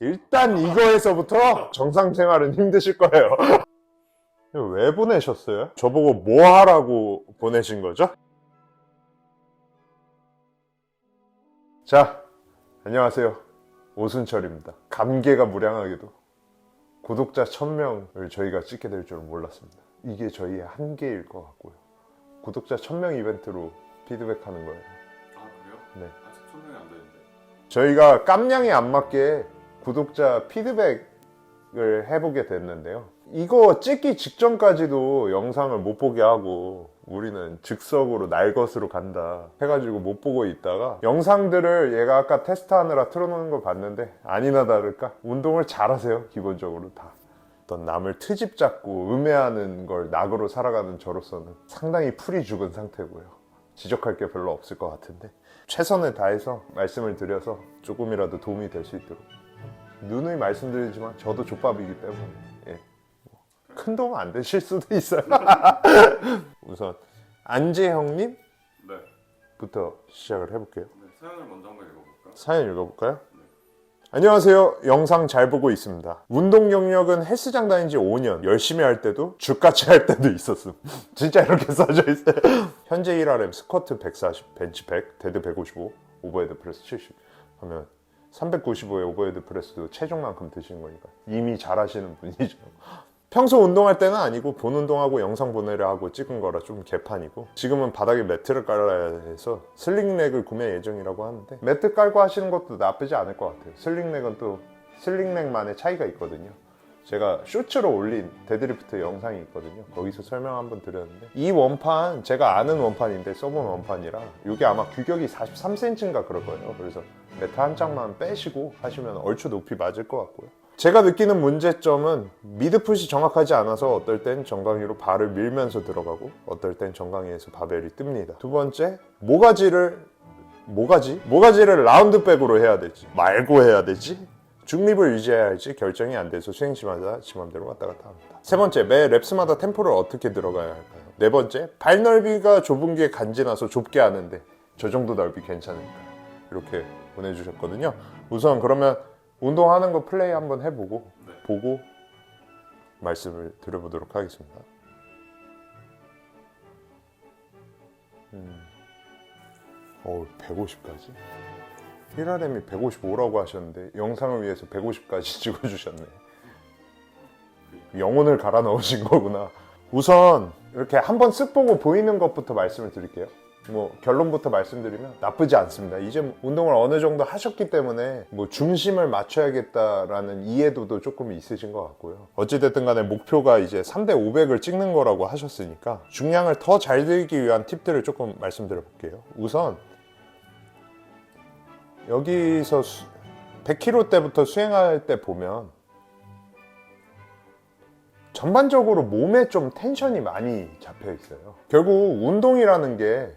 일단 이거에서부터 정상 생활은 힘드실 거예요. 왜 보내셨어요? 저보고 뭐 하라고 보내신 거죠? 자, 안녕하세요. 오순철입니다. 감개가 무량하게도 구독자 1000명을 저희가 찍게 될 줄은 몰랐습니다. 이게 저희의 한계일 것 같고요. 구독자 1000명 이벤트로 피드백하는 거예요. 아 그래요? 네. 아직 1000명이 안 되는데. 저희가 깜냥이 안 맞게 구독자 피드백을 해보게 됐는데요. 이거 찍기 직전까지도 영상을 못 보게 하고 우리는 즉석으로 날 것으로 간다 해가지고 못 보고 있다가 영상들을 얘가 아까 테스트하느라 틀어놓는 걸 봤는데 아니나 다를까 운동을 잘하세요. 기본적으로 다. 어떤 남을 트집 잡고 음해하는 걸 낙으로 살아가는 저로서는 상당히 풀이 죽은 상태고요. 지적할 게 별로 없을 것 같은데 최선을 다해서 말씀을 드려서 조금이라도 도움이 될 수 있도록 누누이 말씀드리지만 저도 족밥이기 때문에 큰 도움 안 되실 수도 있어요. 우선 안재형님 네. 부터 시작을 해볼게요. 네. 사연을 먼저 한번 읽어볼까요? 사연 읽어볼까요? 안녕하세요. 영상 잘 보고 있습니다. 운동 경력은 헬스장 다닌 지 5년. 열심히 할 때도 죽같이 할 때도 있었음. 진짜 이렇게 써져 있어요. 현재 1RM 스쿼트 140, 벤치 100, 데드 155, 오버헤드 프레스 70 하면 395의 오버헤드 프레스도 체중만큼 드시는 거니까 이미 잘하시는 분이죠. 평소 운동할 때는 아니고 본 운동하고 영상 보내려 하고 찍은 거라 좀 개판이고 지금은 바닥에 매트를 깔아야 해서 슬링렉을 구매 예정이라고 하는데 매트 깔고 하시는 것도 나쁘지 않을 것 같아요. 슬링렉은 또 슬링렉만의 차이가 있거든요. 제가 쇼츠로 올린 데드리프트 영상이 있거든요. 거기서 설명 한번 드렸는데 이 원판 제가 아는 원판인데 써본 원판이라 이게 아마 규격이 43cm인가 그럴 거예요. 그래서 매트 한 짝만 빼시고 하시면 얼추 높이 맞을 것 같고요. 제가 느끼는 문제점은 미드풋이 정확하지 않아서 어떨 땐 정강이로 발을 밀면서 들어가고 어떨 땐 정강이에서 바벨이 뜹니다. 두 번째, 모가지를 라운드백으로 해야 되지 말고 해야 되지 중립을 유지해야 할지 결정이 안 돼서 수행시마다 지 맘대로 왔다 갔다 합니다. 세 번째, 매 랩스마다 템포를 어떻게 들어가야 할까요? 네 번째, 발 넓이가 좁은 게 간지나서 좁게 하는데 저 정도 넓이 괜찮을까? 이렇게 보내주셨거든요. 우선 그러면 운동하는 거 플레이 한번 해보고 보고 말씀을 드려보도록 하겠습니다. 150까지? 1RM이 155라고 하셨는데 영상을 위해서 150까지 찍어주셨네. 영혼을 갈아 넣으신 거구나. 우선 이렇게 한번 쓱 보고 보이는 것부터 말씀을 드릴게요. 뭐 결론부터 말씀드리면 나쁘지 않습니다. 이제 운동을 어느 정도 하셨기 때문에 뭐 중심을 맞춰야겠다라는 이해도도 조금 있으신 것 같고요. 어찌됐든 간에 목표가 이제 3대 500을 찍는 거라고 하셨으니까 중량을 더 잘 들기 위한 팁들을 조금 말씀드려 볼게요. 우선 여기서 100kg 때부터 수행할 때 보면 전반적으로 몸에 좀 텐션이 많이 잡혀 있어요. 결국 운동이라는 게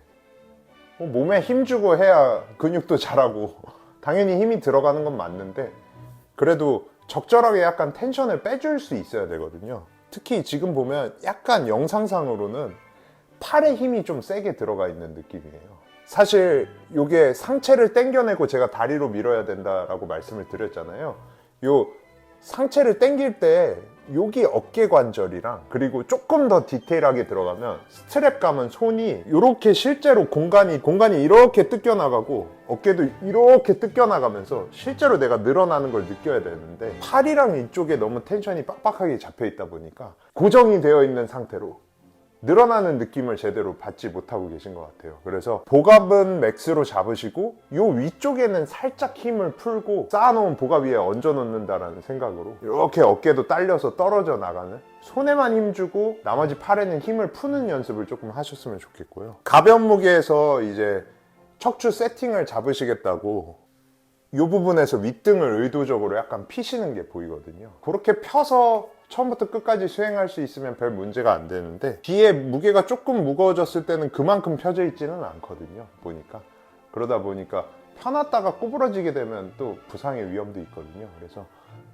몸에 힘주고 해야 근육도 자라고 당연히 힘이 들어가는 건 맞는데 그래도 적절하게 약간 텐션을 빼줄 수 있어야 되거든요. 특히 지금 보면 약간 영상상으로는 팔에 힘이 좀 세게 들어가 있는 느낌이에요. 사실 이게 상체를 당겨내고 제가 다리로 밀어야 된다라고 말씀을 드렸잖아요. 요 상체를 당길 때 여기 어깨 관절이랑 그리고 조금 더 디테일하게 들어가면 스트랩 감은 손이 이렇게 실제로 공간이 이렇게 뜯겨 나가고 어깨도 이렇게 뜯겨 나가면서 실제로 내가 늘어나는 걸 느껴야 되는데 팔이랑 이쪽에 너무 텐션이 빡빡하게 잡혀 있다 보니까 고정이 되어 있는 상태로 늘어나는 느낌을 제대로 받지 못하고 계신 것 같아요. 그래서 복압은 맥스로 잡으시고 요 위쪽에는 살짝 힘을 풀고 쌓아놓은 복압 위에 얹어 놓는다라는 생각으로 이렇게 어깨도 딸려서 떨어져 나가는 손에만 힘주고 나머지 팔에는 힘을 푸는 연습을 조금 하셨으면 좋겠고요. 가벼운 무게에서 이제 척추 세팅을 잡으시겠다고 이 부분에서 윗등을 의도적으로 약간 피시는 게 보이거든요. 그렇게 펴서 처음부터 끝까지 수행할 수 있으면 별 문제가 안 되는데 뒤에 무게가 조금 무거워졌을 때는 그만큼 펴져 있지는 않거든요. 보니까 그러다 보니까 펴놨다가 구부러지게 되면 또 부상의 위험도 있거든요. 그래서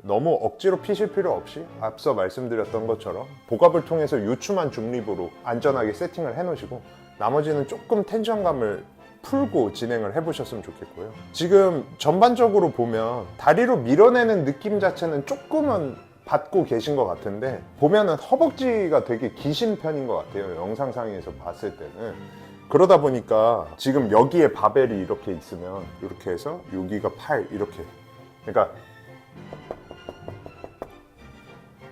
너무 억지로 피실 필요 없이 앞서 말씀드렸던 것처럼 복압을 통해서 요추만 중립으로 안전하게 세팅을 해 놓으시고 나머지는 조금 텐션감을 풀고 진행을 해보셨으면 좋겠고요. 지금 전반적으로 보면 다리로 밀어내는 느낌 자체는 조금은 받고 계신 것 같은데, 보면은 허벅지가 되게 기신 편인 것 같아요. 영상상에서 봤을 때는. 그러다 보니까 지금 여기에 바벨이 이렇게 있으면 이렇게 해서 여기가 팔 이렇게, 그러니까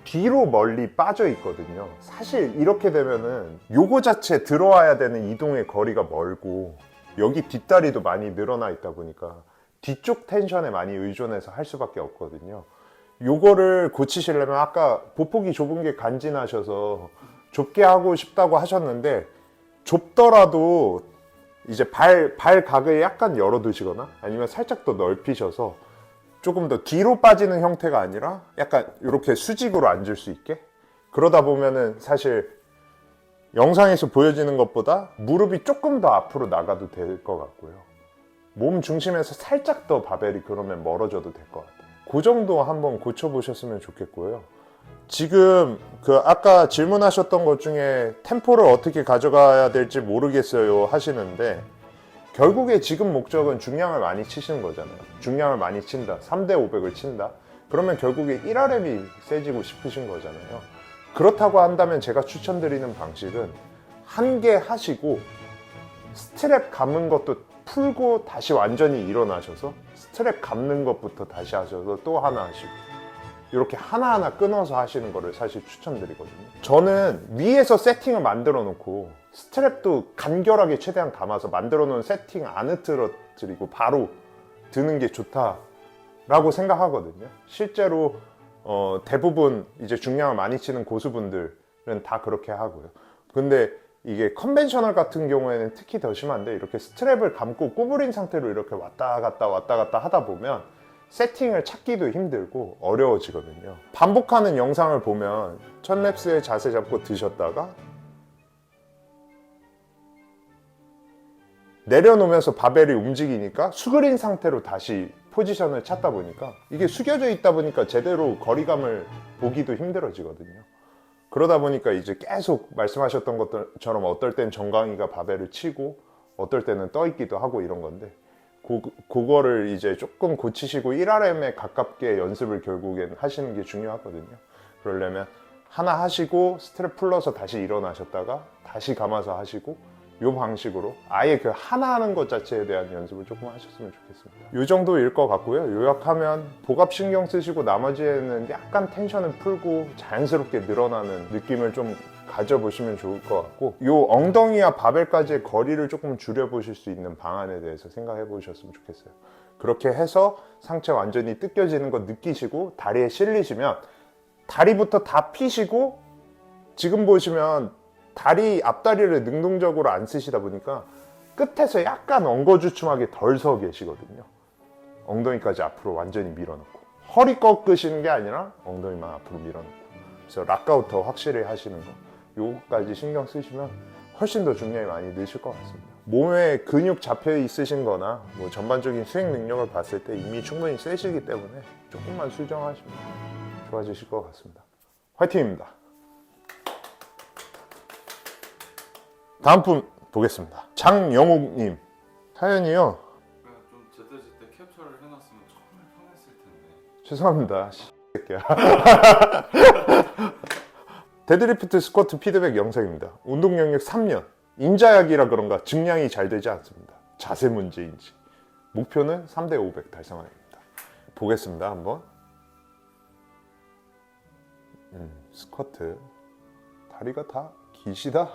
뒤로 멀리 빠져 있거든요. 사실 이렇게 되면은 요거 자체 들어와야 되는 이동의 거리가 멀고, 여기 뒷다리도 많이 늘어나 있다 보니까 뒤쪽 텐션에 많이 의존해서 할 수밖에 없거든요. 요거를 고치시려면, 아까 보폭이 좁은 게 간지나셔서 좁게 하고 싶다고 하셨는데, 좁더라도 이제 발 각을 약간 열어두시거나 아니면 살짝 더 넓히셔서 조금 더 뒤로 빠지는 형태가 아니라 약간 이렇게 수직으로 앉을 수 있게, 그러다 보면은 사실 영상에서 보여지는 것보다 무릎이 조금 더 앞으로 나가도 될 것 같고요. 몸 중심에서 살짝 더 바벨이 그러면 멀어져도 될 것 같아요. 그 정도 한번 고쳐보셨으면 좋겠고요. 지금 그 아까 질문하셨던 것 중에 템포를 어떻게 가져가야 될지 모르겠어요 하시는데, 결국에 지금 목적은 중량을 많이 치시는 거잖아요. 중량을 많이 친다, 3대 500을 친다, 그러면 결국에 1RM이 세지고 싶으신 거잖아요. 그렇다고 한다면 제가 추천드리는 방식은 한 개 하시고 스트랩 감은 것도 풀고 다시 완전히 일어나셔서 스트랩 감는 것부터 다시 하셔서 또 하나 하시고, 이렇게 하나하나 끊어서 하시는 거를 사실 추천드리거든요. 저는 위에서 세팅을 만들어 놓고 스트랩도 간결하게 최대한 감아서 만들어 놓은 세팅 안 흐트러뜨리고 바로 드는 게 좋다라고 생각하거든요. 실제로 대부분 이제 중량을 많이 치는 고수분들은 다 그렇게 하고요. 근데 이게 컨벤셔널 같은 경우에는 특히 더 심한데, 이렇게 스트랩을 감고 구부린 상태로 이렇게 왔다 갔다 하다 보면 세팅을 찾기도 힘들고 어려워지거든요. 반복하는 영상을 보면 첫 랩스에 자세 잡고 드셨다가 내려놓으면서 바벨이 움직이니까 수그린 상태로 다시 포지션을 찾다 보니까, 이게 숙여져 있다 보니까 제대로 거리감을 보기도 힘들어지거든요. 그러다 보니까 이제 계속 말씀하셨던 것처럼 어떨 땐 정강이가 바벨을 치고 어떨 때는 떠 있기도 하고 이런 건데, 그거를 이제 조금 고치시고 1RM에 가깝게 연습을 결국엔 하시는 게 중요하거든요. 그러려면 하나 하시고 스트랩 풀러서 다시 일어나셨다가 다시 감아서 하시고, 이 방식으로 아예 그 하나 하는 것 자체에 대한 연습을 조금 하셨으면 좋겠습니다. 이 정도일 것 같고요. 요약하면 복압 신경 쓰시고 나머지에는 약간 텐션을 풀고 자연스럽게 늘어나는 느낌을 좀 가져보시면 좋을 것 같고, 요 엉덩이와 바벨까지의 거리를 조금 줄여보실 수 있는 방안에 대해서 생각해 보셨으면 좋겠어요. 그렇게 해서 상체 완전히 뜯겨지는 거 느끼시고 다리에 실리시면 다리부터 다 피시고, 지금 보시면 다리 앞다리를 능동적으로 안 쓰시다 보니까 끝에서 약간 엉거주춤하게 덜 서 계시거든요. 엉덩이까지 앞으로 완전히 밀어넣고, 허리 꺾으시는 게 아니라 엉덩이만 앞으로 밀어넣고, 그래서 락아웃 더 확실히 하시는 거, 요거까지 신경 쓰시면 훨씬 더 중량이 많이 느실 것 같습니다. 몸에 근육 잡혀 있으신 거나 뭐 전반적인 수행 능력을 봤을 때 이미 충분히 세시기 때문에 조금만 수정하시면 좋아지실 것 같습니다. 화이팅입니다. 다음 분 보겠습니다. 장영욱님 사연이요. 좀 제때 캡처를 해놨으면 정말 편했을 텐데. 죄송합니다. 새끼야. 데드리프트 스쿼트 피드백 영상입니다. 운동 영역 3년. 인자약이라 그런가 증량이 잘 되지 않습니다. 자세 문제인지. 목표는 3대 500 달성하기입니다. 보겠습니다. 한번. 스쿼트. 다리가 다 기시다.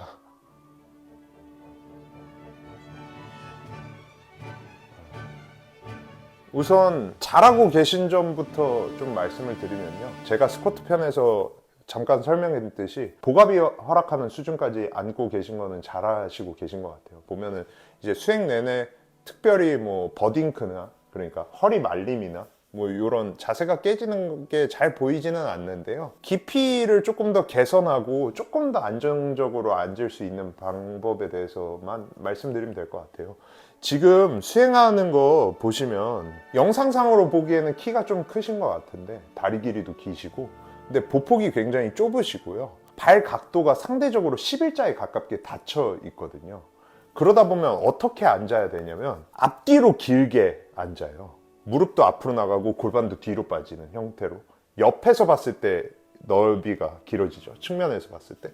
우선 잘하고 계신 점부터 좀 말씀을 드리면요. 제가 스쿼트 편에서 잠깐 설명했듯이 복압이 허락하는 수준까지 안고 계신 거는 잘하시고 계신 것 같아요. 보면은 이제 수행 내내 특별히 뭐 버딩크나, 그러니까 허리 말림이나 뭐 이런 자세가 깨지는 게 잘 보이지는 않는데요. 깊이를 조금 더 개선하고 조금 더 안정적으로 앉을 수 있는 방법에 대해서만 말씀드리면 될 것 같아요. 지금 수행하는 거 보시면 영상상으로 보기에는 키가 좀 크신 것 같은데 다리 길이도 기시고, 근데 보폭이 굉장히 좁으시고요. 발 각도가 상대적으로 11자에 가깝게 닫혀 있거든요. 그러다 보면 어떻게 앉아야 되냐면 앞뒤로 길게 앉아요. 무릎도 앞으로 나가고 골반도 뒤로 빠지는 형태로. 옆에서 봤을 때 넓이가 길어지죠. 측면에서 봤을 때.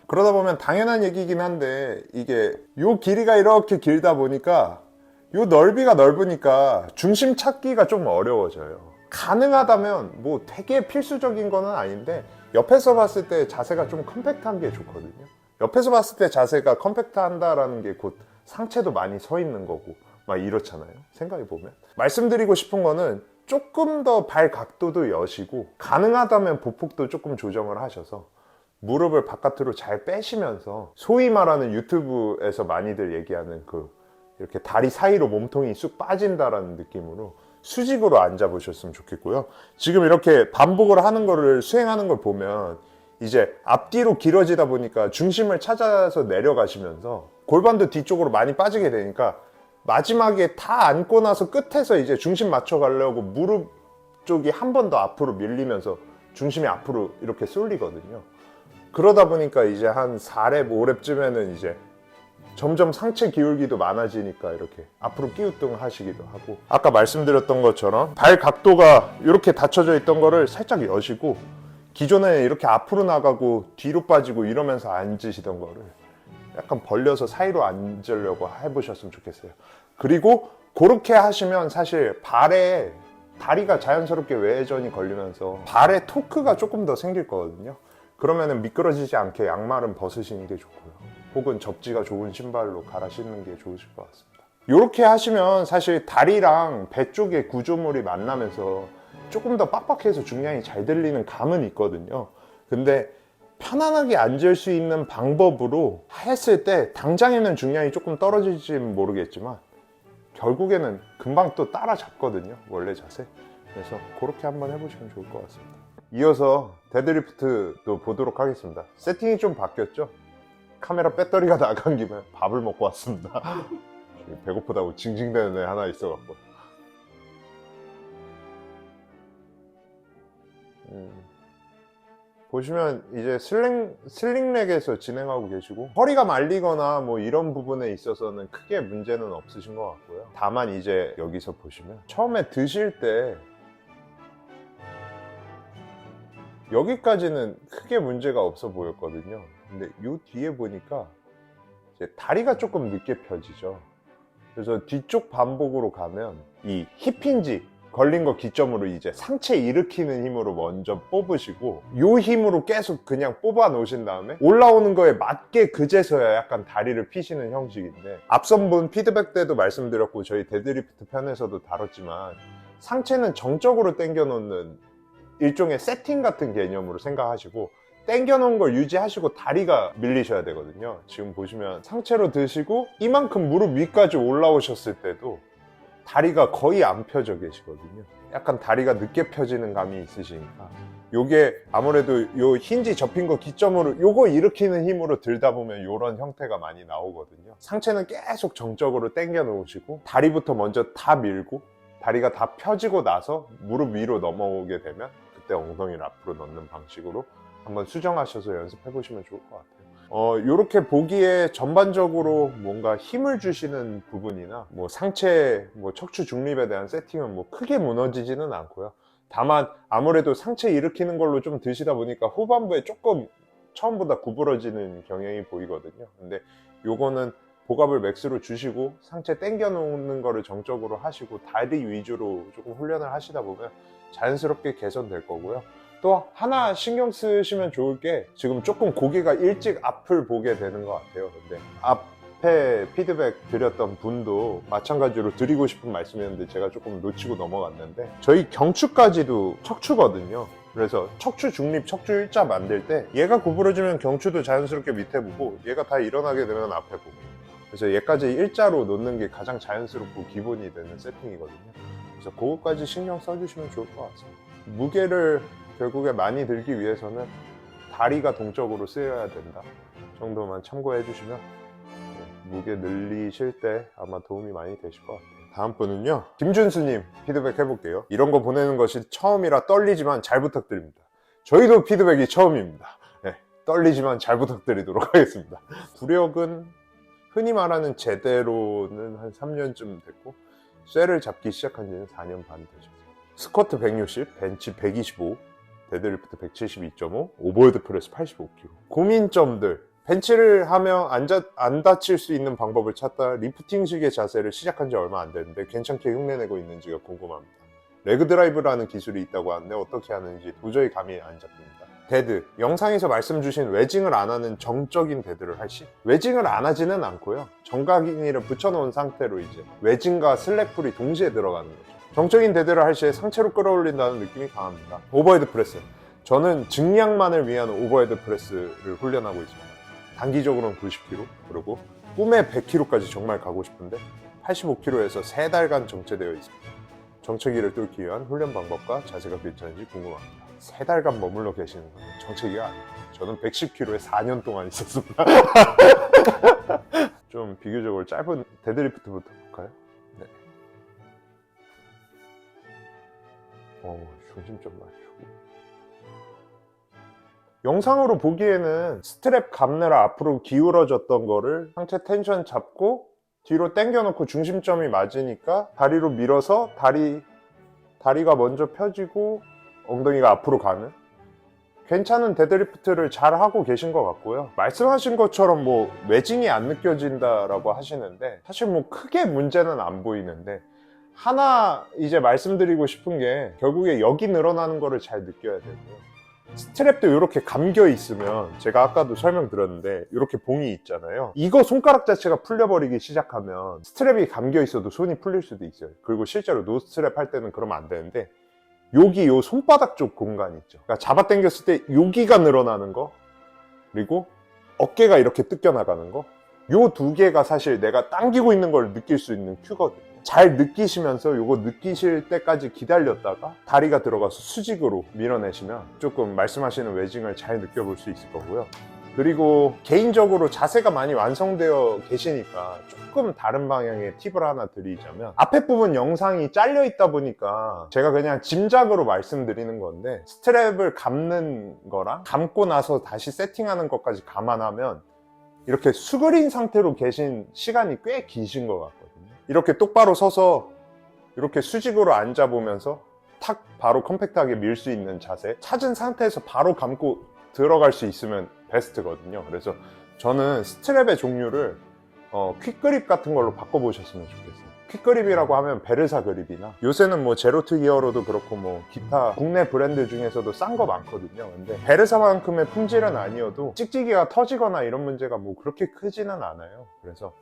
그러다 보면 당연한 얘기긴 한데 이게 요 길이가 이렇게 길다 보니까 요 넓이가 넓으니까 중심 찾기가 좀 어려워져요. 가능하다면 뭐 되게 필수적인 거는 아닌데 옆에서 봤을 때 자세가 좀 컴팩트한 게 좋거든요. 옆에서 봤을 때 자세가 컴팩트한다라는 게 곧 상체도 많이 서 있는 거고 막 이렇잖아요. 생각해 보면 말씀드리고 싶은 거는 조금 더 발 각도도 여시고 가능하다면 보폭도 조금 조정을 하셔서 무릎을 바깥으로 잘 빼시면서 소위 말하는 유튜브에서 많이들 얘기하는 그 이렇게 다리 사이로 몸통이 쑥 빠진다라는 느낌으로 수직으로 앉아 보셨으면 좋겠고요. 지금 이렇게 반복을 하는 거를 수행하는 걸 보면 이제 앞뒤로 길어지다 보니까 중심을 찾아서 내려가시면서 골반도 뒤쪽으로 많이 빠지게 되니까 마지막에 다 앉고 나서 끝에서 이제 중심 맞춰 가려고 무릎 쪽이 한 번 더 앞으로 밀리면서 중심이 앞으로 이렇게 쏠리거든요. 그러다 보니까 이제 한 4렙, 5렙쯤에는 이제 점점 상체 기울기도 많아지니까 이렇게 앞으로 끼우뚱 하시기도 하고 아까 말씀드렸던 것처럼 발 각도가 이렇게 닫혀져 있던 거를 살짝 여시고 기존에 이렇게 앞으로 나가고 뒤로 빠지고 이러면서 앉으시던 거를 약간 벌려서 사이로 앉으려고 해보셨으면 좋겠어요. 그리고 그렇게 하시면 사실 발에 다리가 자연스럽게 외전이 걸리면서 발에 토크가 조금 더 생길 거거든요. 그러면은 미끄러지지 않게 양말은 벗으시는 게 좋고요. 혹은 접지가 좋은 신발로 갈아 신는 게 좋으실 것 같습니다. 이렇게 하시면 사실 다리랑 배 쪽의 구조물이 만나면서 조금 더 빡빡해서 중량이 잘 들리는 감은 있거든요. 근데 편안하게 앉을 수 있는 방법으로 했을 때 당장에는 중량이 조금 떨어질지는 모르겠지만 결국에는 금방 또 따라잡거든요. 원래 자세. 그래서 그렇게 한번 해보시면 좋을 것 같습니다. 이어서 데드리프트도 보도록 하겠습니다. 세팅이 좀 바뀌었죠? 카메라 배터리가 나간 김에 밥을 먹고 왔습니다. 배고프다고 징징대는 애 하나 있어갖고. 보시면 이제 슬링렉에서 진행하고 계시고 허리가 말리거나 뭐 이런 부분에 있어서는 크게 문제는 없으신 것 같고요. 다만 이제 여기서 보시면 처음에 드실 때 여기까지는 크게 문제가 없어 보였거든요. 근데 요 뒤에 보니까 이제 다리가 조금 늦게 펴지죠. 그래서 뒤쪽 반복으로 가면 이 힙힌지 걸린 거 기점으로 이제 상체 일으키는 힘으로 먼저 뽑으시고 요 힘으로 계속 그냥 뽑아 놓으신 다음에 올라오는 거에 맞게 그제서야 약간 다리를 피시는 형식인데 앞선 분 피드백 때도 말씀드렸고 저희 데드리프트 편에서도 다뤘지만 상체는 정적으로 당겨 놓는 일종의 세팅 같은 개념으로 생각하시고 당겨 놓은 걸 유지하시고 다리가 밀리셔야 되거든요. 지금 보시면 상체로 드시고 이만큼 무릎 위까지 올라오셨을 때도 다리가 거의 안 펴져 계시거든요. 약간 다리가 늦게 펴지는 감이 있으시니까 요게 아무래도 요 힌지 접힌 거 기점으로 요거 일으키는 힘으로 들다 보면 요런 형태가 많이 나오거든요. 상체는 계속 정적으로 당겨 놓으시고 다리부터 먼저 다 밀고 다리가 다 펴지고 나서 무릎 위로 넘어오게 되면 그때 엉덩이를 앞으로 넣는 방식으로 한번 수정하셔서 연습해 보시면 좋을 것 같아요. 요렇게 보기에 전반적으로 뭔가 힘을 주시는 부분이나 뭐 상체, 뭐 척추 중립에 대한 세팅은 뭐 크게 무너지지는 않고요. 다만 아무래도 상체 일으키는 걸로 좀 드시다 보니까 후반부에 조금 처음보다 구부러지는 경향이 보이거든요. 근데 요거는 복압을 맥스로 주시고 상체 당겨 놓는 거를 정적으로 하시고 다리 위주로 조금 훈련을 하시다 보면 자연스럽게 개선될 거고요. 또 하나 신경 쓰시면 좋을 게 지금 조금 고개가 일찍 앞을 보게 되는 것 같아요. 근데 앞에 피드백 드렸던 분도 마찬가지로 드리고 싶은 말씀이었는데 제가 조금 놓치고 넘어갔는데 저희 경추까지도 척추거든요. 그래서 척추 중립, 척추 일자 만들 때 얘가 구부러지면 경추도 자연스럽게 밑에 보고 얘가 다 일어나게 되면 앞에 보고 그래서 얘까지 일자로 놓는 게 가장 자연스럽고 기본이 되는 세팅이거든요. 그래서 그거까지 신경 써주시면 좋을 것 같습니다. 무게를 결국에 많이 들기 위해서는 다리가 동적으로 쓰여야 된다 정도만 참고해 주시면 무게 늘리실 때 아마 도움이 많이 되실 것 같아요. 다음 분은요 김준수님 피드백 해볼게요. 이런 거 보내는 것이 처음이라 떨리지만 잘 부탁드립니다. 저희도 피드백이 처음입니다. 떨리지만 잘 부탁드리도록 하겠습니다. 구력은 흔히 말하는 제대로는 한 3년쯤 됐고 쇠를 잡기 시작한 지는 4년 반 되셨어요. 스쿼트 160, 벤치 125, 데드리프트 172.5, 오버헤드 프레스 85kg. 고민점들. 벤치를 하며 안 다칠 수 있는 방법을 찾다 리프팅식의 자세를 시작한 지 얼마 안 됐는데 괜찮게 흉내내고 있는지가 궁금합니다. 레그 드라이브라는 기술이 있다고 하는데 어떻게 하는지 도저히 감이 안 잡힙니다. 데드, 영상에서 말씀 주신 웨징을 안 하는 정적인 데드를 할 시, 웨징을 안 하지는 않고요. 정각인이를 붙여놓은 상태로 이제 웨징과 슬랙풀이 동시에 들어가는 거죠. 정적인 데드를 할 시에 상체로 끌어올린다는 느낌이 강합니다. 오버헤드 프레스, 저는 증량만을 위한 오버헤드 프레스를 훈련하고 있습니다. 단기적으로는 90kg, 그리고 꿈에 100kg까지 정말 가고 싶은데 85kg에서 3달간 정체되어 있습니다. 정체기를 뚫기 위한 훈련 방법과 자세가 괜찮은지 궁금합니다. 3달간 머물러 계시는 건 정체기가 아닙니다. 저는 110kg에 4년 동안 있었습니다. 좀 비교적으로 짧은 데드리프트부터 볼까요? 네. 중심 좀 맞추고. 영상으로 보기에는 스트랩 감느라 앞으로 기울어졌던 거를 상체 텐션 잡고 뒤로 당겨놓고 중심점이 맞으니까 다리로 밀어서 다리가 먼저 펴지고 엉덩이가 앞으로 가는 괜찮은 데드리프트를 잘 하고 계신 것 같고요. 말씀하신 것처럼 뭐 웨징이 안 느껴진다라고 하시는데 사실 뭐 크게 문제는 안 보이는데 하나 이제 말씀드리고 싶은 게 결국에 여기 늘어나는 거를 잘 느껴야 되고요. 스트랩도 이렇게 감겨 있으면 제가 아까도 설명드렸는데 이렇게 봉이 있잖아요. 이거 손가락 자체가 풀려버리기 시작하면 스트랩이 감겨 있어도 손이 풀릴 수도 있어요. 그리고 실제로 노스트랩 할 때는 그러면 안 되는데 여기 요 손바닥 쪽 공간 있죠. 그러니까 잡아 당겼을 때 여기가 늘어나는 거 그리고 어깨가 이렇게 뜯겨나가는 거 요 두 개가 사실 내가 당기고 있는 걸 느낄 수 있는 큐거든요. 잘 느끼시면서 요거 느끼실 때까지 기다렸다가 다리가 들어가서 수직으로 밀어내시면 조금 말씀하시는 웨징을 잘 느껴볼 수 있을 거고요. 그리고 개인적으로 자세가 많이 완성되어 계시니까 조금 다른 방향의 팁을 하나 드리자면 앞에 부분 영상이 잘려 있다 보니까 제가 그냥 짐작으로 말씀드리는 건데 스트랩을 감는 거랑 감고 나서 다시 세팅하는 것까지 감안하면 이렇게 수그린 상태로 계신 시간이 꽤 기신 것 같거든요. 이렇게 똑바로 서서 이렇게 수직으로 앉아보면서 탁 바로 컴팩트하게 밀 수 있는 자세 찾은 상태에서 바로 감고 들어갈 수 있으면 베스트거든요. 그래서 저는 스트랩의 종류를 퀵그립 같은 걸로 바꿔보셨으면 좋겠어요. 퀵그립이라고 하면 베르사 그립이나 요새는 뭐 제로투 기어로도 그렇고 뭐 기타 국내 브랜드 중에서도 싼 거 많거든요. 근데 베르사만큼의 품질은 아니어도 찍찍이가 터지거나 이런 문제가 뭐 그렇게 크지는 않아요. 그래서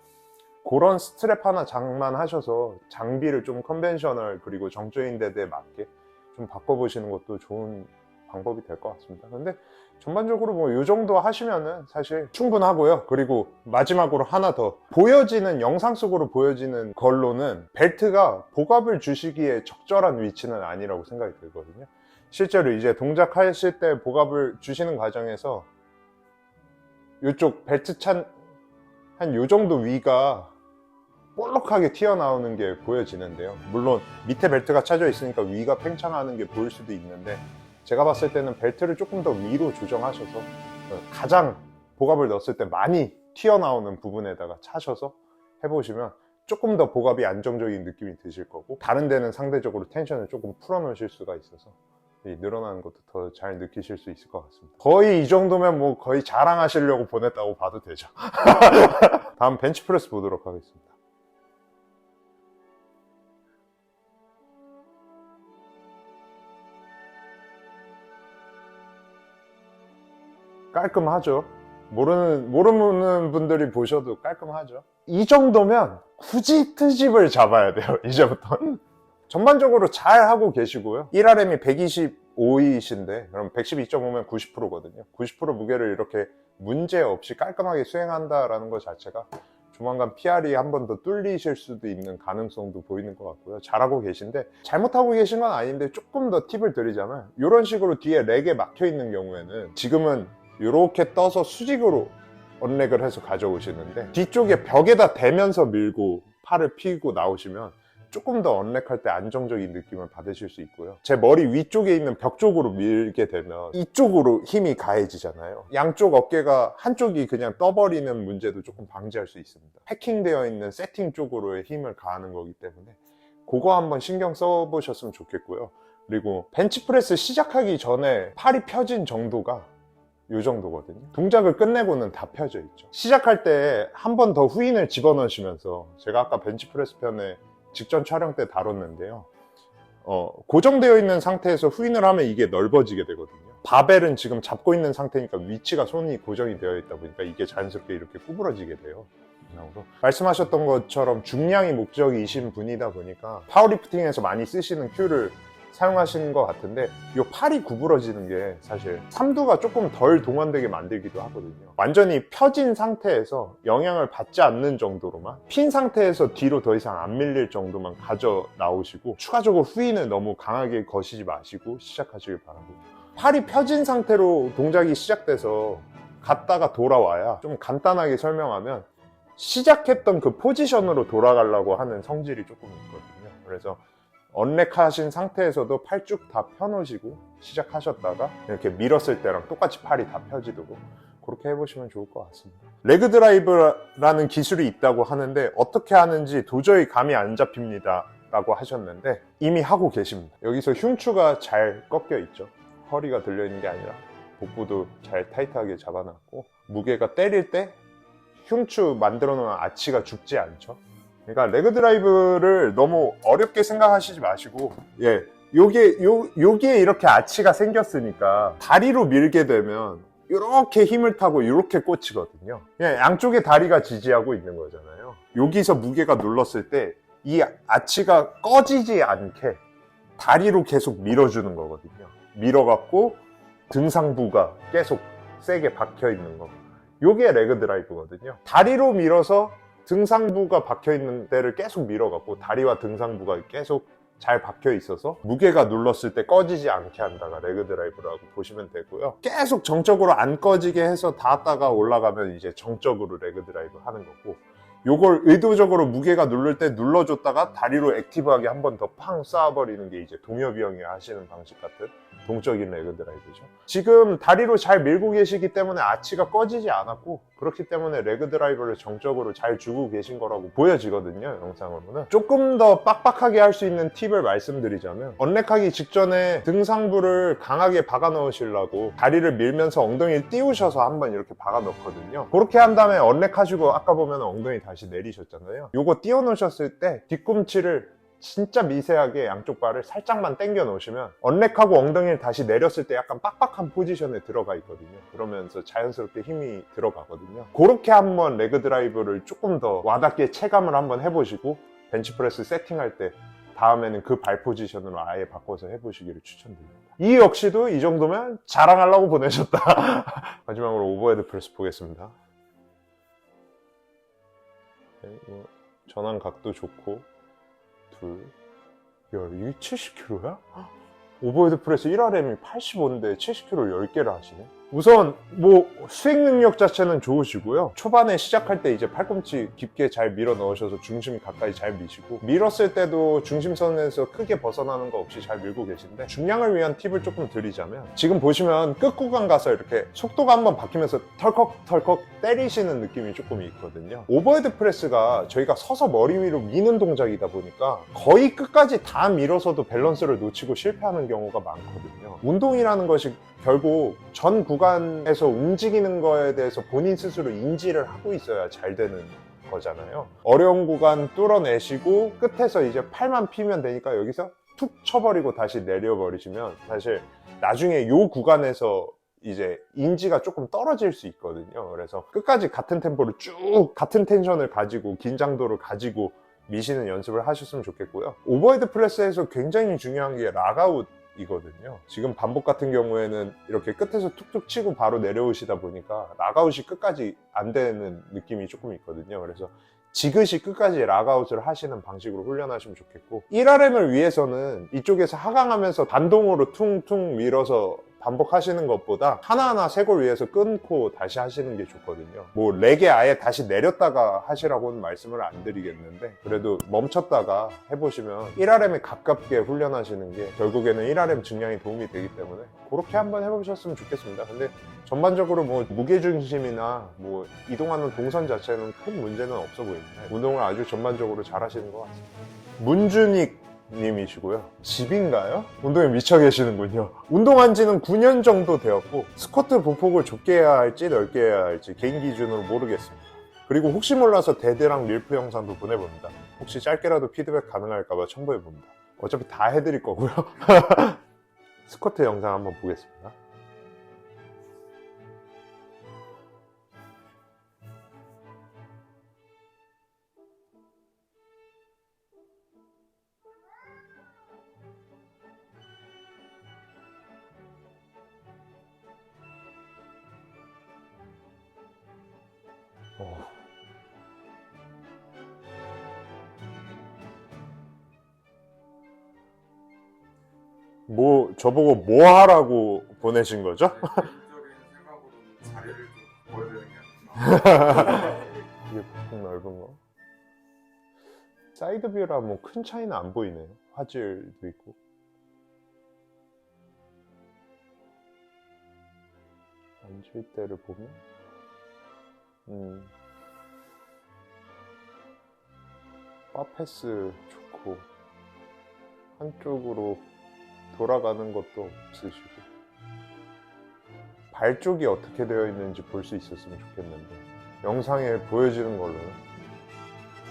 그런 스트랩 하나 장만하셔서 장비를 좀 컨벤셔널 그리고 정조인 데드에 맞게 좀 바꿔보시는 것도 좋은 방법이 될 것 같습니다. 근데 전반적으로 뭐 이 정도 하시면은 사실 충분하고요. 그리고 마지막으로 하나 더 보여지는 영상 속으로 보여지는 걸로는 벨트가 복압을 주시기에 적절한 위치는 아니라고 생각이 들거든요. 실제로 이제 동작하실 때 복압을 주시는 과정에서 이쪽 벨트 찬 한 요 정도 위가 볼록하게 튀어나오는 게 보여지는데요. 물론 밑에 벨트가 차져 있으니까 위가 팽창하는 게 보일 수도 있는데 제가 봤을 때는 벨트를 조금 더 위로 조정하셔서 가장 복압을 넣었을 때 많이 튀어나오는 부분에다가 차셔서 해보시면 조금 더 복압이 안정적인 느낌이 드실 거고 다른 데는 상대적으로 텐션을 조금 풀어놓으실 수가 있어서 늘어나는 것도 더 잘 느끼실 수 있을 것 같습니다. 거의 이 정도면 뭐 거의 자랑하시려고 보냈다고 봐도 되죠. 다음 벤치프레스 보도록 하겠습니다. 깔끔하죠. 모르는 분들이 보셔도 깔끔하죠. 이 정도면 굳이 트집을 잡아야 돼요. 이제부터 전반적으로 잘 하고 계시고요. 1RM이 125이신데 그럼 112.5면 90%거든요 90% 무게를 이렇게 문제없이 깔끔하게 수행한다라는 것 자체가 조만간 PR이 한 번 더 뚫리실 수도 있는 가능성도 보이는 것 같고요. 잘하고 계신데 잘못하고 계신 건 아닌데 조금 더 팁을 드리자면 이런 식으로 뒤에 렉에 막혀 있는 경우에는 지금은 이렇게 떠서 수직으로 언렉을 해서 가져오시는데 뒤쪽에 벽에다 대면서 밀고 팔을 피고 나오시면 조금 더 언렉할 때 안정적인 느낌을 받으실 수 있고요. 제 머리 위쪽에 있는 벽 쪽으로 밀게 되면 이쪽으로 힘이 가해지잖아요. 양쪽 어깨가 한쪽이 그냥 떠버리는 문제도 조금 방지할 수 있습니다. 패킹되어 있는 세팅 쪽으로의 힘을 가하는 거기 때문에 그거 한번 신경 써보셨으면 좋겠고요. 그리고 벤치프레스 시작하기 전에 팔이 펴진 정도가 이 정도거든요. 동작을 끝내고는 다 펴져 있죠. 시작할 때 한 번 더 후인을 집어넣으시면서, 제가 아까 벤치프레스 편에 직전 촬영 때 다뤘는데요. 고정되어 있는 상태에서 후인을 하면 이게 넓어지게 되거든요. 바벨은 지금 잡고 있는 상태니까 위치가 손이 고정이 되어 있다 보니까 이게 자연스럽게 이렇게 구부러지게 돼요. 말씀하셨던 것처럼 중량이 목적이신 분이다 보니까 파워리프팅에서 많이 쓰시는 큐를 사용하시는 것 같은데, 이 팔이 구부러지는 게 사실 삼두가 조금 덜 동원되게 만들기도 하거든요. 완전히 펴진 상태에서 영향을 받지 않는 정도로만, 핀 상태에서 뒤로 더 이상 안 밀릴 정도만 가져 나오시고, 추가적으로 후인을 너무 강하게 거시지 마시고 시작하시길 바라고, 팔이 펴진 상태로 동작이 시작돼서 갔다가 돌아와야, 좀 간단하게 설명하면 시작했던 그 포지션으로 돌아가려고 하는 성질이 조금 있거든요. 그래서 언렉하신 상태에서도 팔 쭉 다 펴놓으시고 시작하셨다가 이렇게 밀었을 때랑 똑같이 팔이 다 펴지도록 그렇게 해보시면 좋을 것 같습니다. 레그 드라이브라는 기술이 있다고 하는데 어떻게 하는지 도저히 감이 안 잡힙니다 라고 하셨는데, 이미 하고 계십니다. 여기서 흉추가 잘 꺾여 있죠. 허리가 들려있는 게 아니라 복부도 잘 타이트하게 잡아놨고, 무게가 때릴 때 흉추 만들어 놓은 아치가 죽지 않죠. 그러니까 레그 드라이브를 너무 어렵게 생각하시지 마시고, 요게 이렇게 아치가 생겼으니까 다리로 밀게 되면 이렇게 힘을 타고 이렇게 꽂히거든요. 그냥 양쪽에 다리가 지지하고 있는 거잖아요. 여기서 무게가 눌렀을 때 이 아치가 꺼지지 않게 다리로 계속 밀어주는 거거든요. 밀어갖고 등상부가 계속 세게 박혀 있는 거. 요게 레그 드라이브거든요. 다리로 밀어서 등상부가 박혀있는 데를 계속 밀어갖고 다리와 등상부가 계속 잘 박혀 있어서 무게가 눌렀을 때 꺼지지 않게 한다가 레그 드라이브라고 보시면 되고요. 계속 정적으로 안 꺼지게 해서 닿았다가 올라가면 이제 정적으로 레그 드라이브 하는 거고, 요걸 의도적으로 무게가 누를 때 눌러줬다가 다리로 액티브하게 한 번 더 팡 쏴버리는 게 이제 동엽이 형이 하시는 방식 같은 동적인 레그 드라이브죠. 지금 다리로 잘 밀고 계시기 때문에 아치가 꺼지지 않았고, 그렇기 때문에 레그 드라이브를 정적으로 잘 주고 계신 거라고 보여지거든요, 영상으로는. 조금 더 빡빡하게 할 수 있는 팁을 말씀드리자면, 언렉하기 직전에 등상부를 강하게 박아 넣으시려고 다리를 밀면서 엉덩이를 띄우셔서 한번 이렇게 박아 넣거든요. 그렇게 한 다음에 언렉하시고 아까 보면 엉덩이 다시 내리셨잖아요. 요거 띄워 놓으셨을 때 뒤꿈치를 진짜 미세하게 양쪽 발을 살짝만 당겨 놓으시면 언렉하고 엉덩이를 다시 내렸을 때 약간 빡빡한 포지션에 들어가 있거든요. 그러면서 자연스럽게 힘이 들어가거든요. 그렇게 한번 레그 드라이브를 조금 더 와닿게 체감을 한번 해보시고, 벤치프레스 세팅할 때 다음에는 그 발 포지션으로 아예 바꿔서 해보시기를 추천드립니다. 이 역시도 이 정도면 자랑하려고 보내셨다. 마지막으로 오버헤드 프레스 보겠습니다. 전환 각도 좋고, 야, 이게 70kg야? 오버헤드 프레스 1RM이 85인데 70kg를 10개를 하시네? 우선 수행 능력 자체는 좋으시고요. 초반에 시작할 때 이제 팔꿈치 깊게 잘 밀어 넣으셔서 중심 가까이 잘 미시고, 밀었을 때도 중심선에서 크게 벗어나는 거 없이 잘 밀고 계신데, 중량을 위한 팁을 조금 드리자면, 지금 보시면 끝 구간 가서 이렇게 속도가 한번 바뀌면서 털컥털컥 때리시는 느낌이 조금 있거든요. 오버헤드 프레스가 저희가 서서 머리 위로 미는 동작이다 보니까 거의 끝까지 다 밀어서도 밸런스를 놓치고 실패하는 경우가 많거든요. 운동이라는 것이 결국 전 구간에서 움직이는 거에 대해서 본인 스스로 인지를 하고 있어야 잘 되는 거잖아요. 어려운 구간 뚫어내시고 끝에서 이제 팔만 피면 되니까 여기서 툭 쳐버리고 다시 내려버리시면 사실 나중에 요 구간에서 이제 인지가 조금 떨어질 수 있거든요. 그래서 끝까지 같은 템포를 쭉 같은 텐션을 가지고 긴장도를 가지고 미시는 연습을 하셨으면 좋겠고요. 오버헤드 프레스에서 굉장히 중요한 게 락아웃 이거든요. 지금 반복 같은 경우에는 이렇게 끝에서 툭툭 치고 바로 내려오시다 보니까 락아웃이 끝까지 안 되는 느낌이 조금 있거든요. 그래서 지그시 끝까지 락아웃을 하시는 방식으로 훈련하시면 좋겠고, 1RM을 위해서는 이쪽에서 하강하면서 반동으로 퉁퉁 밀어서 반복하시는 것보다 하나하나 쇄골 위에서 끊고 다시 하시는 게 좋거든요. 뭐 레게 아예 다시 내렸다가 하시라고는 말씀을 안 드리겠는데, 그래도 멈췄다가 해보시면 1RM에 가깝게 훈련하시는 게 결국에는 1RM 증량에 도움이 되기 때문에 그렇게 한번 해보셨으면 좋겠습니다. 근데 전반적으로 뭐 무게중심이나 뭐 이동하는 동선 자체는 큰 문제는 없어 보입니다. 운동을 아주 전반적으로 잘 하시는 것 같습니다. 문준익 님이시고요. 집인가요? 운동에 미쳐 계시는군요. 운동한 지는 9년 정도 되었고 스쿼트 보폭을 좁게 해야 할지 넓게 해야 할지 개인 기준으로 모르겠습니다. 그리고 혹시 몰라서 데드랑 밀프 영상도 보내봅니다. 혹시 짧게라도 피드백 가능할까봐 첨부해봅니다. 어차피 다 해드릴 거고요. 스쿼트 영상 한번 보겠습니다. 뭐 저보고 뭐 하라고 보내신 거죠? 개인적인 생각으로는 자리를 좀 바꿔야 되는 게 아닌가. 이게 보통 넓은 거. 사이드 뷰라 뭐 큰 차이는 안 보이네요. 화질도 있고. 앉을 때를 보면 바 패스 좋고 한쪽으로 돌아가는 것도 없으시고 발 쪽이 어떻게 되어 있는지 볼 수 있었으면 좋겠는데 영상에 보여지는 걸로는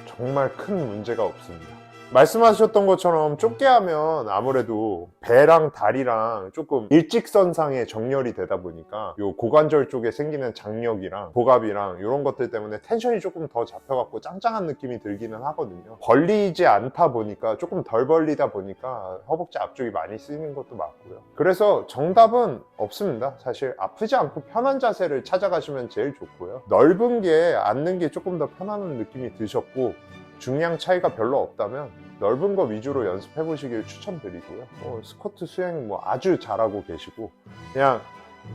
정말 큰 문제가 없습니다. 말씀하셨던 것처럼 좁게 하면 아무래도 배랑 다리랑 조금 일직선상에 정렬이 되다 보니까 요 고관절 쪽에 생기는 장력이랑 복압이랑 이런 것들 때문에 텐션이 조금 더 잡혀갖고 짱짱한 느낌이 들기는 하거든요. 벌리지 않다 보니까 조금 덜 벌리다 보니까 허벅지 앞쪽이 많이 쓰이는 것도 맞고요. 그래서 정답은 없습니다. 사실 아프지 않고 편한 자세를 찾아가시면 제일 좋고요. 넓은 게 앉는 게 조금 더 편안한 느낌이 드셨고 중량 차이가 별로 없다면 넓은 거 위주로 연습해 보시길 추천드리고요. 스쿼트 수행 뭐 아주 잘하고 계시고 그냥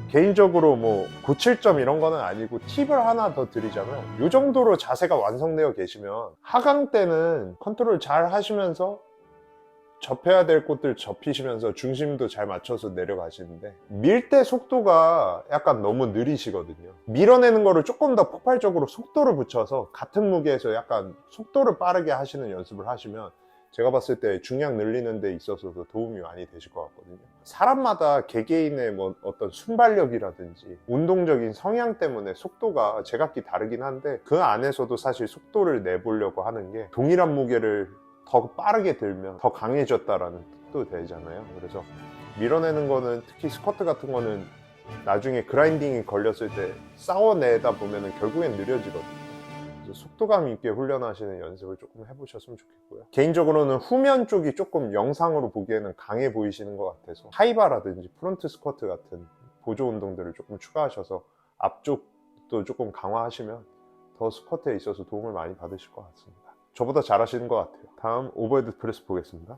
개인적으로 뭐 고칠 점 이런 거는 아니고 팁을 하나 더 드리자면 이 정도로 자세가 완성되어 계시면 하강 때는 컨트롤 잘 하시면서 접해야 될 곳들 접히시면서 중심도 잘 맞춰서 내려가시는데 밀 때 속도가 약간 너무 느리시거든요. 밀어내는 거를 조금 더 폭발적으로 속도를 붙여서 같은 무게에서 약간 속도를 빠르게 하시는 연습을 하시면 제가 봤을 때 중량 늘리는 데 있어서도 도움이 많이 되실 것 같거든요. 사람마다 개개인의 뭐 어떤 순발력이라든지 운동적인 성향 때문에 속도가 제각기 다르긴 한데 그 안에서도 사실 속도를 내보려고 하는 게 동일한 무게를 더 빠르게 들면 더 강해졌다라는 뜻도 되잖아요. 그래서 밀어내는 거는 특히 스쿼트 같은 거는 나중에 그라인딩이 걸렸을 때 싸워내다 보면 결국엔 느려지거든요. 그래서 속도감 있게 훈련하시는 연습을 조금 해보셨으면 좋겠고요. 개인적으로는 후면 쪽이 조금 영상으로 보기에는 강해 보이시는 것 같아서 하이바라든지 프론트 스쿼트 같은 보조 운동들을 조금 추가하셔서 앞쪽도 조금 강화하시면 더 스쿼트에 있어서 도움을 많이 받으실 것 같습니다. 저보다 잘하시는 것 같아요. 다음 오버헤드 프레스 보겠습니다.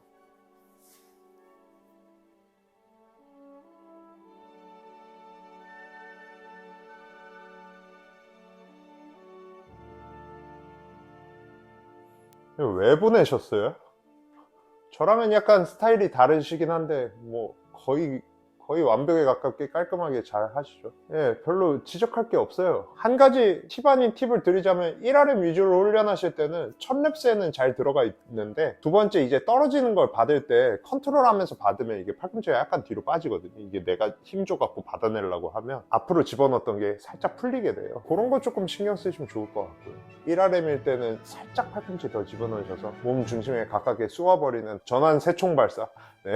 이거 왜 보내셨어요? 저랑은 약간 스타일이 다르시긴 한데 뭐 거의 완벽에 가깝게 깔끔하게 잘 하시죠. 예, 별로 지적할 게 없어요. 한 가지 팁 아닌 팁을 드리자면 1RM 위주로 훈련하실 때는 첫 랩스에는 잘 들어가 있는데 두 번째 이제 떨어지는 걸 받을 때 컨트롤하면서 받으면 이게 팔꿈치가 약간 뒤로 빠지거든요. 이게 내가 힘 줘갖고 받아내려고 하면 앞으로 집어넣었던 게 살짝 풀리게 돼요. 그런 거 조금 신경 쓰시면 좋을 것 같고요. 1RM일 때는 살짝 팔꿈치 더 집어넣으셔서 몸 중심에 가깝게 쏘아버리는 전환 세총 발사, 네.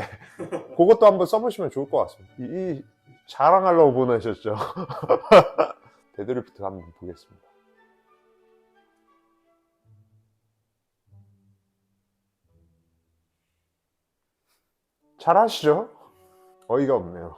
그것도 한번 써보시면 좋을 것 같습니다. 이 자랑하려고 보내셨죠. 데드리프트 한번 보겠습니다. 잘 하시죠? 어이가 없네요.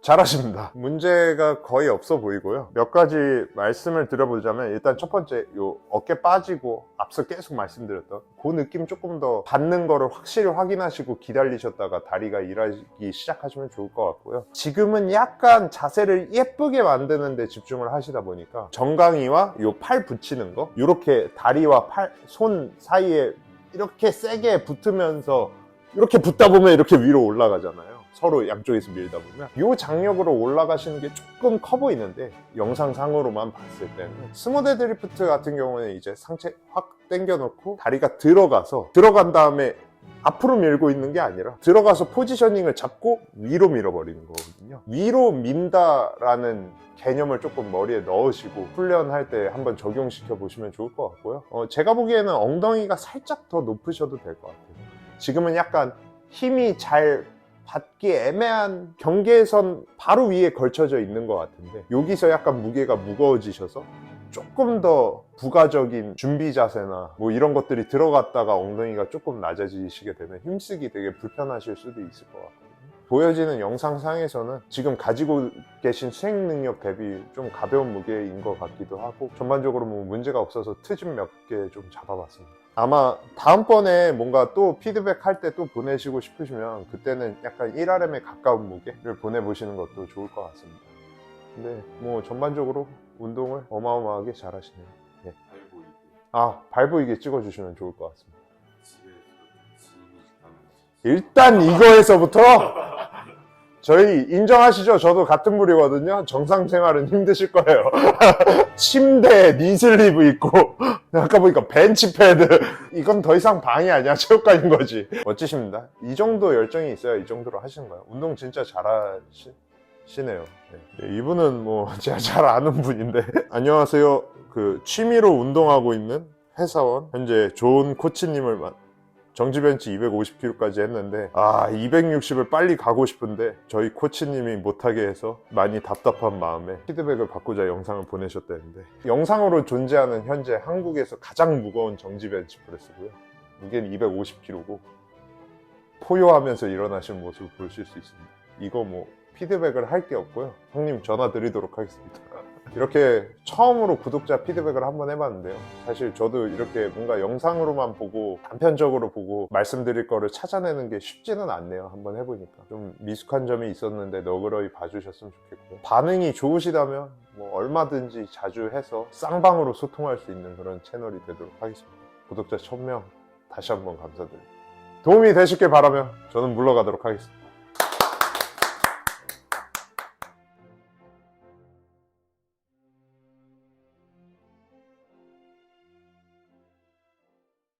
잘하십니다. 문제가 거의 없어 보이고요. 몇 가지 말씀을 드려보자면 일단 첫 번째 요 어깨 빠지고 앞서 계속 말씀드렸던 그 느낌 조금 더 받는 거를 확실히 확인하시고 기다리셨다가 다리가 일하기 시작하시면 좋을 것 같고요. 지금은 약간 자세를 예쁘게 만드는 데 집중을 하시다 보니까 정강이와 요 팔 붙이는 거 이렇게 다리와 손 사이에 이렇게 세게 붙으면서 이렇게 붙다 보면 이렇게 위로 올라가잖아요. 서로 양쪽에서 밀다 보면 이 장력으로 올라가시는 게 조금 커 보이는데 영상상으로만 봤을 때는 스모 데드리프트 같은 경우는 이제 상체 확 당겨 놓고 다리가 들어간 다음에 앞으로 밀고 있는 게 아니라 들어가서 포지셔닝을 잡고 위로 밀어버리는 거거든요. 위로 민다라는 개념을 조금 머리에 넣으시고 훈련할 때 한번 적용시켜 보시면 좋을 것 같고요. 제가 보기에는 엉덩이가 살짝 더 높으셔도 될 것 같아요. 지금은 약간 힘이 잘 받기 애매한 경계선 바로 위에 걸쳐져 있는 것 같은데 여기서 약간 무게가 무거워지셔서 조금 더 부가적인 준비 자세나 뭐 이런 것들이 들어갔다가 엉덩이가 조금 낮아지시게 되면 힘쓰기 되게 불편하실 수도 있을 것 같거든요. 보여지는 영상상에서는 지금 가지고 계신 수행 능력 대비 좀 가벼운 무게인 것 같기도 하고 전반적으로 뭐 문제가 없어서 트집 몇 개 좀 잡아봤습니다. 아마 다음번에 뭔가 또 피드백 할 때 또 보내시고 싶으시면 그때는 약간 1RM에 가까운 무게를 보내보시는 것도 좋을 것 같습니다. 근데 뭐 전반적으로 운동을 어마어마하게 잘하시네요. 예. 발 보이게 찍어주시면 좋을 것 같습니다. 집에 지인이 있다면 일단 이거에서부터 저희 인정하시죠? 저도 같은 부류거든요. 정상 생활은 힘드실 거예요. 침대에 니슬리브 있고 아까 보니까 벤치패드 이건 더 이상 방이 아니야. 체육관인 거지. 멋지십니다. 이 정도 열정이 있어야 이 정도로 하시는 거예요. 운동 진짜 잘하시네요. 네. 이분은 뭐 제가 잘 아는 분인데 안녕하세요. 취미로 운동하고 있는 회사원 현재 좋은 코치님을 정지벤치 250kg까지 했는데 260을 빨리 가고 싶은데 저희 코치님이 못하게 해서 많이 답답한 마음에 피드백을 받고자 영상을 보내셨다는데 영상으로 존재하는 현재 한국에서 가장 무거운 정지벤치 프레스고요. 무게는 250kg고 포효하면서 일어나시는 모습을 보실 수 있습니다. 이거 뭐 피드백을 할 게 없고요. 형님 전화 드리도록 하겠습니다. 이렇게 처음으로 구독자 피드백을 한번 해봤는데요. 사실 저도 이렇게 뭔가 영상으로만 보고 단편적으로 보고 말씀드릴 거를 찾아내는 게 쉽지는 않네요. 한번 해보니까 좀 미숙한 점이 있었는데 너그러이 봐주셨으면 좋겠고요. 반응이 좋으시다면 뭐 얼마든지 자주 해서 쌍방으로 소통할 수 있는 그런 채널이 되도록 하겠습니다. 구독자 1000명 다시 한번 감사드립니다. 도움이 되셨길 바라며 저는 물러가도록 하겠습니다.